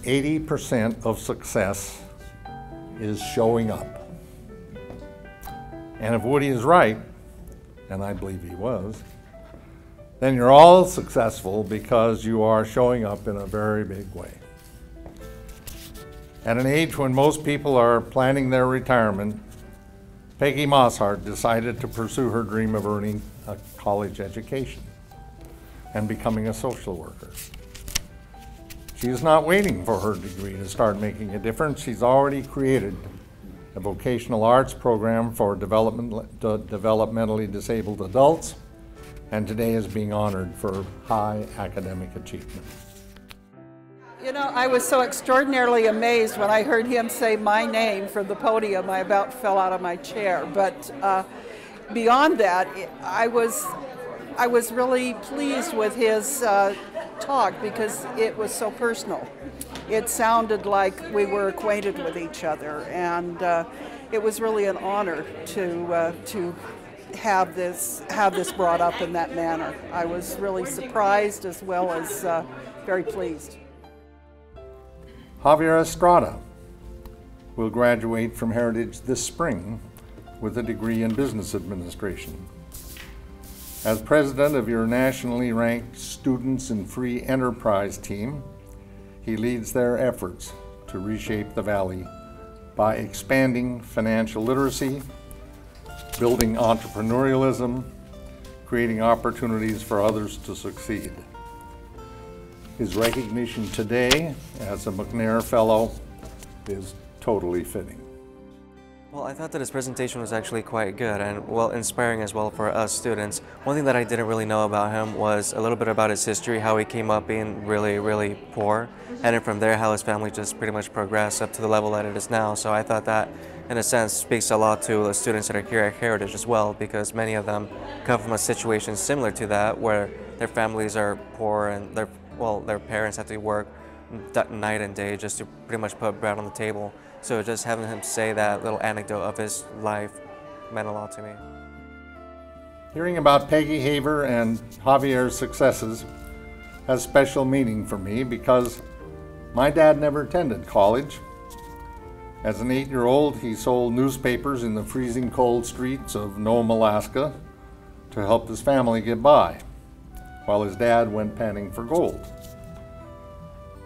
80% of success is showing up. And if Woody is right, and I believe he was, then you're all successful because you are showing up in a very big way. At an age when most people are planning their retirement, Peggy Mosshart decided to pursue her dream of earning a college education and becoming a social worker. She is not waiting for her degree to start making a difference. She's already created a vocational arts program for developmentally disabled adults, and today is being honored for high academic achievement. You know, I was so extraordinarily amazed when I heard him say my name from the podium. I about fell out of my chair. But beyond that, I was really pleased with his talk because it was so personal. It sounded like we were acquainted with each other, and it was really an honor to have this brought up in that manner. I was really surprised as well as very pleased. Javier Estrada will graduate from Heritage this spring with a degree in business administration. As president of your nationally ranked Students in Free Enterprise team, he leads their efforts to reshape the Valley by expanding financial literacy, building entrepreneurialism, creating opportunities for others to succeed. His recognition today as a McNair Fellow is totally fitting. Well, I thought that his presentation was actually quite good and well inspiring as well for us students. One thing that I didn't really know about him was a little bit about his history, how he came up being really, really poor, and then from there how his family just pretty much progressed up to the level that it is now. So I thought that in a sense speaks a lot to the students that are here at Heritage as well, because many of them come from a situation similar to that where their families are poor and their parents have to work night and day just to pretty much put bread on the table. So just having him say that little anecdote of his life meant a lot to me. Hearing about Peggy Haver and Javier's successes has special meaning for me because my dad never attended college. As an 8-year-old, he sold newspapers in the freezing cold streets of Nome, Alaska to help his family get by, while his dad went panning for gold.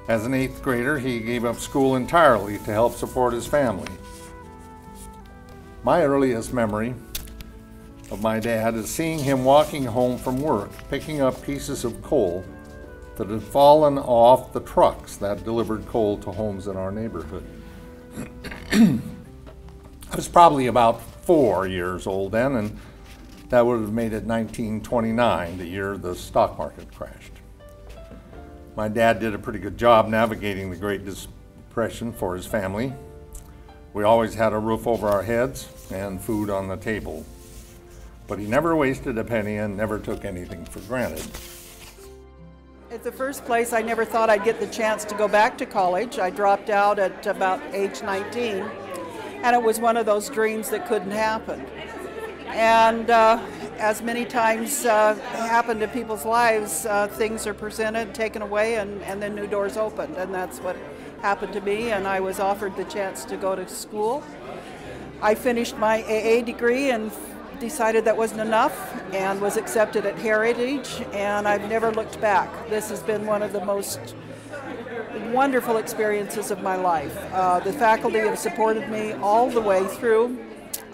As an 8th grader, he gave up school entirely to help support his family. My earliest memory of my dad is seeing him walking home from work, picking up pieces of coal that had fallen off the trucks that delivered coal to homes in our neighborhood. I was probably about 4 years old then, and that would have made it 1929, the year the stock market crashed. My dad did a pretty good job navigating the Great Depression for his family. We always had a roof over our heads and food on the table. But he never wasted a penny and never took anything for granted. At the first place, I never thought I'd get the chance to go back to college. I dropped out at about age 19, and it was one of those dreams that couldn't happen. And as many times happen to people's lives, things are presented, taken away, and then new doors opened. And that's what happened to me, and I was offered the chance to go to school. I finished my AA degree and decided that wasn't enough and was accepted at Heritage, and I've never looked back. This has been one of the most wonderful experiences of my life. The faculty have supported me all the way through.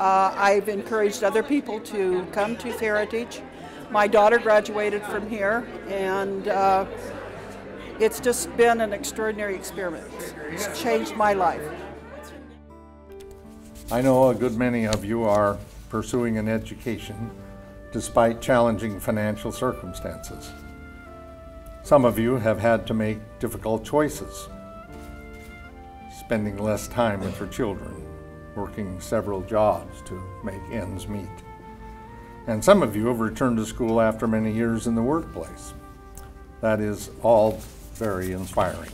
I've encouraged other people to come to Heritage. My daughter graduated from here, and it's just been an extraordinary experience. It's changed my life. I know a good many of you are pursuing an education despite challenging financial circumstances. Some of you have had to make difficult choices, spending less time with your children, working several jobs to make ends meet. And some of you have returned to school after many years in the workplace. That is all very inspiring.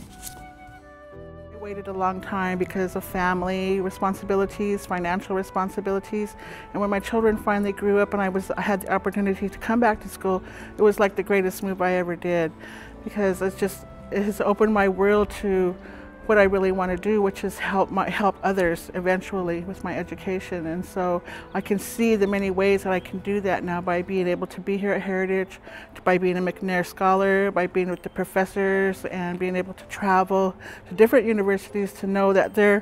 I waited a long time because of family responsibilities, financial responsibilities, and when my children finally grew up and I had the opportunity to come back to school, it was like the greatest move I ever did, because it has opened my world to what I really want to do, which is help others eventually with my education. And so I can see the many ways that I can do that now by being able to be here at Heritage, by being a McNair Scholar, by being with the professors, and being able to travel to different universities to know that to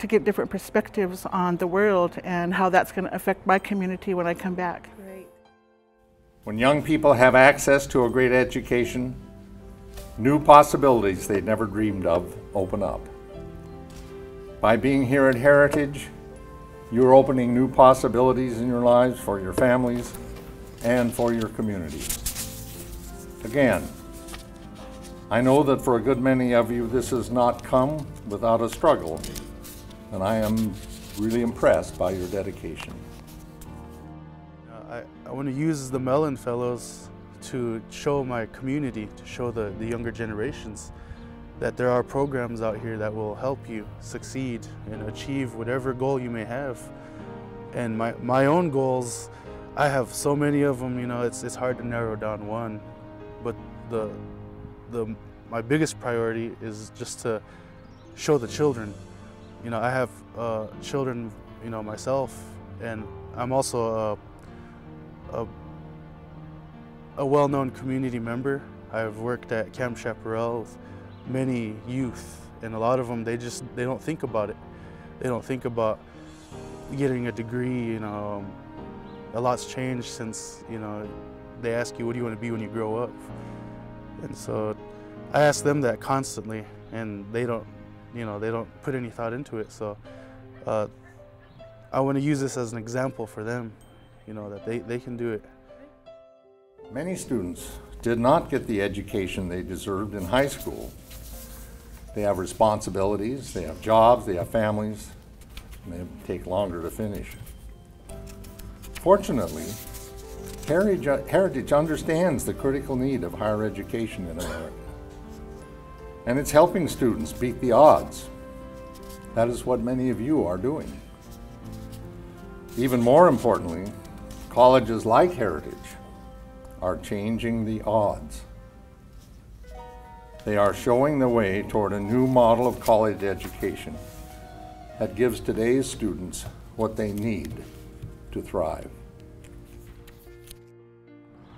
get different perspectives on the world and how that's going to affect my community when I come back. Great. When young people have access to a great education, new possibilities they'd never dreamed of open up. By being here at Heritage, you're opening new possibilities in your lives for your families and for your community. Again, I know that for a good many of you this has not come without a struggle, and I am really impressed by your dedication. I want to use the Mellon Fellows to show my community, to show the younger generations that there are programs out here that will help you succeed and achieve whatever goal you may have. And my own goals, I have so many of them, you know, it's hard to narrow down one. But my biggest priority is just to show the children. You know, I have children, you know, myself, and I'm also a well-known community member. I've worked at Camp Chaparral with many youth, and a lot of them, they don't think about it. They don't think about getting a degree, you know. A lot's changed since, you know, they ask you, what do you want to be when you grow up? And so I ask them that constantly, and they don't, you know, they don't put any thought into it. So I want to use this as an example for them, you know, that they can do it. Many students did not get the education they deserved in high school. They have responsibilities, they have jobs, they have families, and they take longer to finish. Fortunately, Heritage understands the critical need of higher education in America, and it's helping students beat the odds. That is what many of you are doing. Even more importantly, colleges like Heritage are changing the odds. They are showing the way toward a new model of college education that gives today's students what they need to thrive.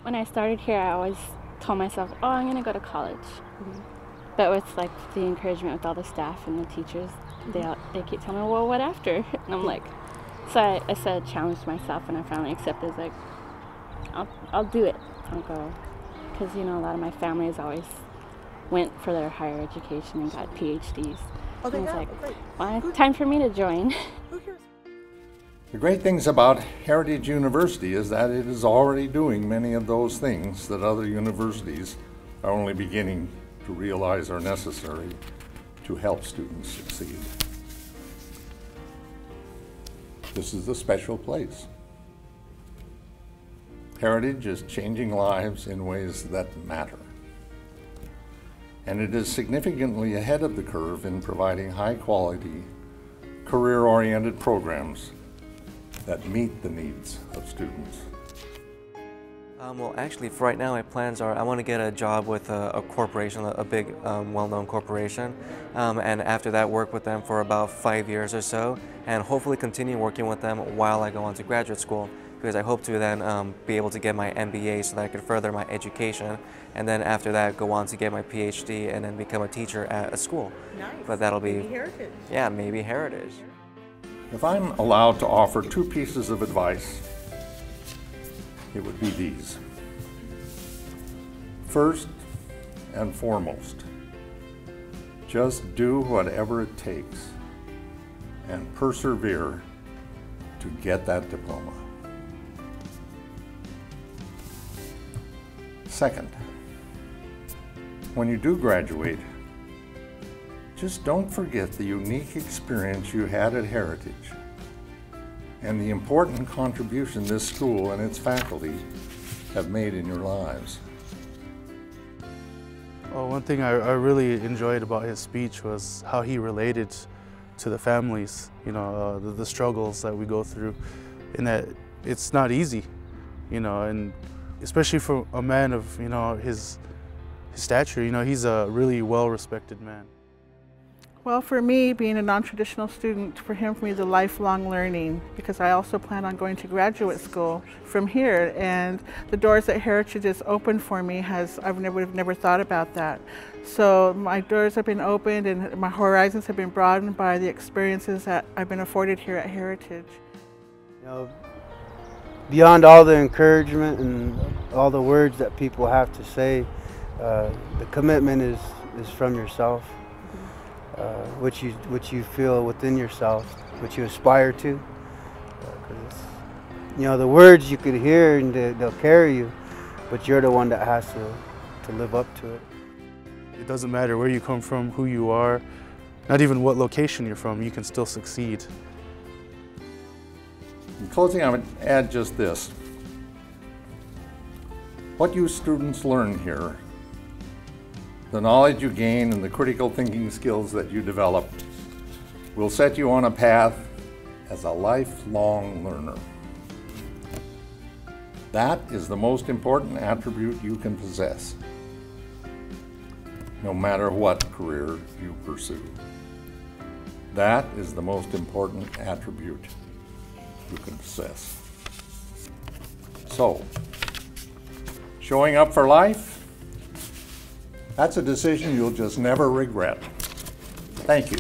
When I started here, I always told myself, oh, I'm going to go to college. But with like the encouragement with all the staff and the teachers, they keep telling me, well, what after? And I'm like, so I said, challenged myself, and I finally accepted, like, I'll do it. I'll go. Because, you know, a lot of my family has always went for their higher education and got PhDs. Oh, they and I was have? like, Great. well, time for me to join. Who cares? The great things about Heritage University is that it is already doing many of those things that other universities are only beginning to realize are necessary to help students succeed. This is a special place. Heritage is changing lives in ways that matter. And it is significantly ahead of the curve in providing high-quality, career-oriented programs that meet the needs of students. Well, actually, for right now, my plans are I want to get a job with a corporation, a big, well-known corporation, and after that, work with them for about 5 years or so, and hopefully continue working with them while I go on to graduate school, because I hope to then be able to get my MBA so that I can further my education, and then after that, go on to get my PhD and then become a teacher at a school. Nice. But that'll be Maybe Heritage. Yeah, maybe Heritage. If I'm allowed to offer 2 pieces of advice, it would be these. First and foremost, just do whatever it takes and persevere to get that diploma. Second, when you do graduate, just don't forget the unique experience you had at Heritage and the important contribution this school and its faculty have made in your lives. Well, one thing I really enjoyed about his speech was how he related to the families, you know, the struggles that we go through, and that it's not easy, you know, and especially for a man of, you know, his stature, you know, he's a really well-respected man. Well, for me, being a non-traditional student, for me, the lifelong learning, because I also plan on going to graduate school from here, and the doors that Heritage has opened for me I've never thought about that. So my doors have been opened and my horizons have been broadened by the experiences that I've been afforded here at Heritage. You know, beyond all the encouragement and all the words that people have to say, the commitment is from yourself. What you feel within yourself, what you aspire to. You know, the words you could hear and they'll carry you, but you're the one that has to live up to it. It doesn't matter where you come from, who you are, not even what location you're from, you can still succeed. In closing, I would add just this. What you students learn here, the knowledge you gain and the critical thinking skills that you develop will set you on a path as a lifelong learner. That is the most important attribute you can possess, no matter what career you pursue. That is the most important attribute you can possess. So, showing up for life, that's a decision you'll just never regret. Thank you.